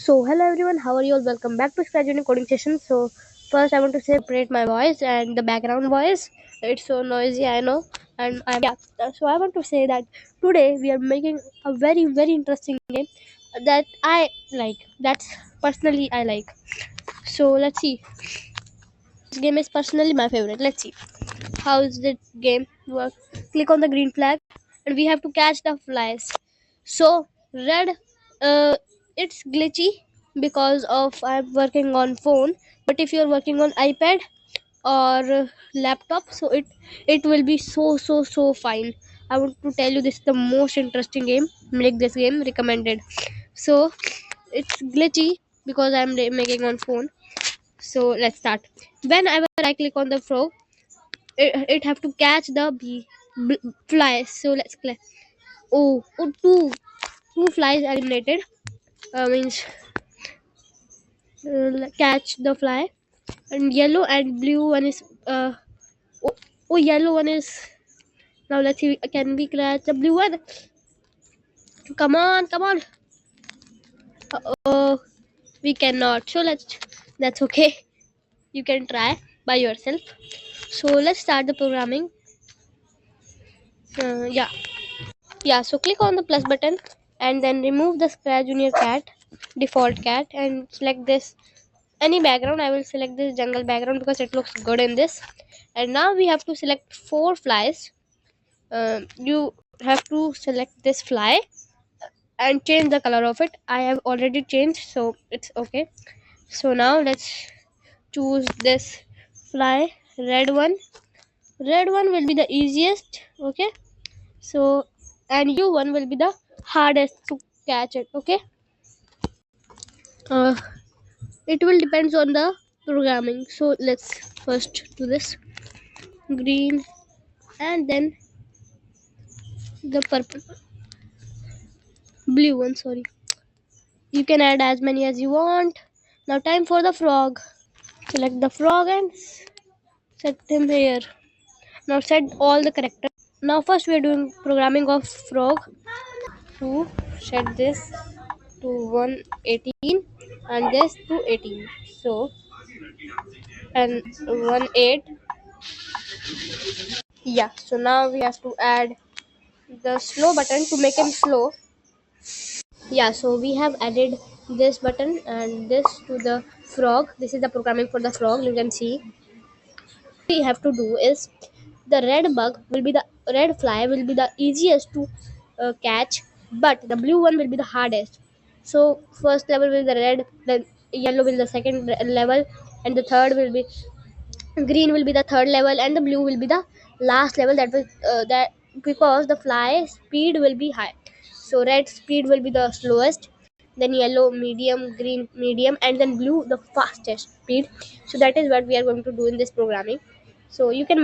So hello everyone, how are you all? Welcome back to Scratch Unique Coding Session. So first I want to separate my voice and the background voice. It's so noisy, I know. And I'm yeah. So I want to say that today we are making a very interesting game that I like. That's personally I like. So let's see. This game is personally my favorite. Let's see. How is the game work? Click on the green flag and we have to catch the flies. So red, it's glitchy because of I'm working on phone. But if you're working on iPad or laptop, so it will be so fine. I want to tell you this is the most interesting game. Make this game recommended. So it's glitchy because I'm making on phone. So let's start. Whenever I click on the frog, it have to catch the fly. So let's click. Oh, two flies eliminated. Means catch the fly, and yellow and blue one is oh, oh, yellow one is. Now let's see, can we catch the blue one? Come on. Oh, we cannot. So that's okay. You can try by yourself. So let's start the programming. Yeah. So click on the plus button and then remove the Scratch Junior cat, default cat, and select this any background. I will select this jungle background because it looks good in this. And now we have to select four flies. You have to select this fly and change the color of it. I have already changed, so it's okay. So now let's choose this fly, red one. Red one will be the easiest, okay? So and you one will be the hardest to catch it, okay? uh, it will depends on the programming. So let's first do this green and then the purple, blue one, sorry. You can add as many as you want. Now time for the frog. Select the frog and set him here. Now set all the characters. Now first we are doing programming of frog. To set this to 118 and this to 18. So and 18. Yeah, so now we have to add the slow button to make him slow. Yeah, so we have added this button and this to the frog. This is the programming for the frog. You can see we have to do is the red fly will be the easiest to catch, but the blue one will be the hardest. So first level will be the red, then yellow will be the second level, and the third will be green will be the third level, and the blue will be the last level. That will that because the fly speed will be high. So red speed will be the slowest, then yellow medium, green medium, and then blue the fastest speed. So that is what we are going to do in this programming. So you can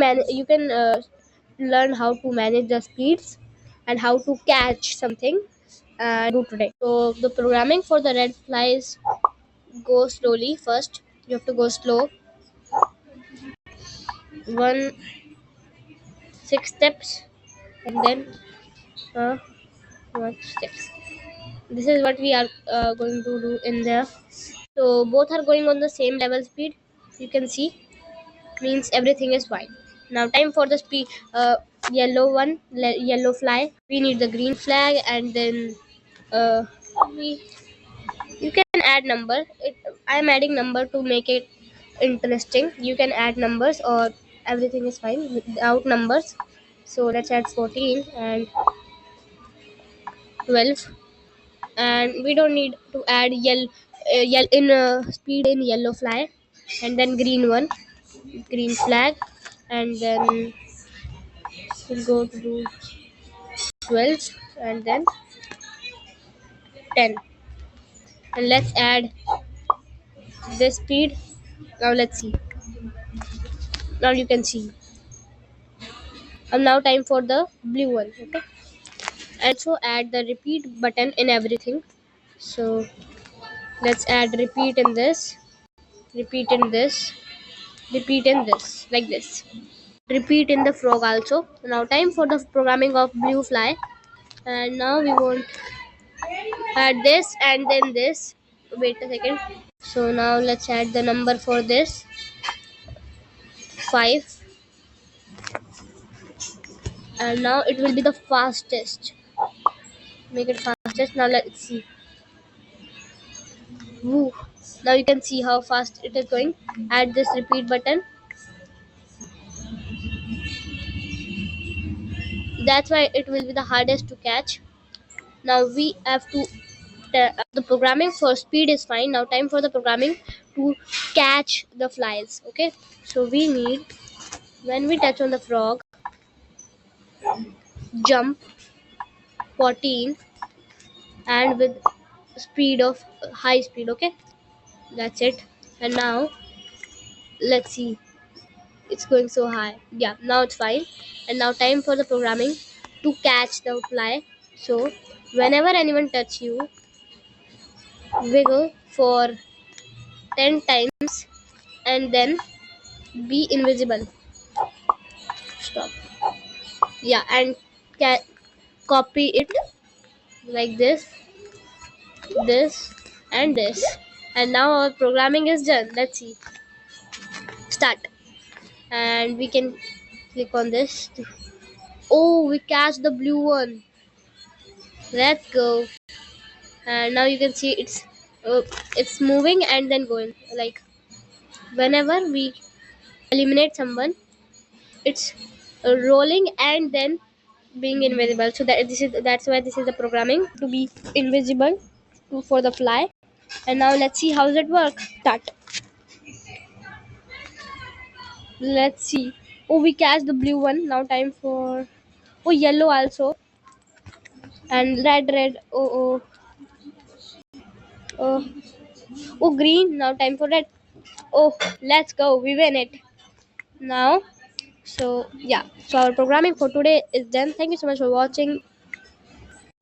learn how to manage the speeds and how to catch something do today. So the programming for the red flies, go slowly. First you have to go slow, one six steps, and then uh, one steps. This is what we are going to do in there. So both are going on the same level speed. You can see, means everything is fine. Now time for the speed. Yellow one, yellow fly. We need the green flag, and then uh, we you can add number. I'm adding number to make it interesting. You can add numbers or everything is fine without numbers. So let's add 14 and 12, and we don't need to add yell in speed in yellow fly, and then green one, green flag, and then we'll go to do 12 and then 10, and let's add this speed. Now let's see. Now you can see. And now time for the blue one, okay? And so add the repeat button in everything. So let's add repeat in this, repeat in this, repeat in this, like this. Repeat in the frog also. Now time for the programming of blue fly. And now we want add this and then this. wait a second. So now let's add the number for this 5, and now it will be the fastest. Make it fastest. Now let's see. Woo. Now you can see how fast it is going. Add this repeat button. That's why it will be the hardest to catch. Now we have to the programming for speed is fine. Now time for the programming to catch the flies. Okay, so we need, when we touch on the frog, jump 14 and with speed of high speed. Okay, that's it. And now let's see, it's going so high. Yeah, now it's fine. And now time for the programming to catch the fly. So whenever anyone touch you, wiggle for 10 times and then be invisible. Stop. Yeah, and copy it like this and this. And now our programming is done. Let's see. Start. And we can click on this. Oh, we catch the blue one. Let's go. And now you can see it's moving and then going. Like whenever we eliminate someone, it's rolling and then being invisible. So that's why this is the programming to be invisible for the fly. And now let's see how does it work. Start. Let's see. Oh, we catch the blue one. Now time for, oh, yellow also, and red. Oh, oh, green. Now time for red. Oh, let's go. We win it now. So yeah. So our programming for today is done. Thank you so much for watching.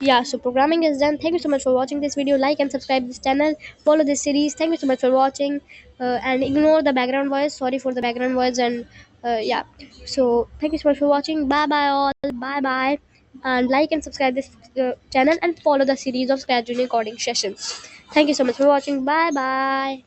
Yeah, so programming is done. Thank you so much for watching this video. Like and subscribe this channel. Follow this series. Thank you so much for watching. And ignore the background voice. Sorry for the background voice. And yeah, so thank you so much for watching. Bye bye all. Bye bye. And like and subscribe this channel and follow the series of Scratch Junior coding sessions. Thank you so much for watching. Bye bye.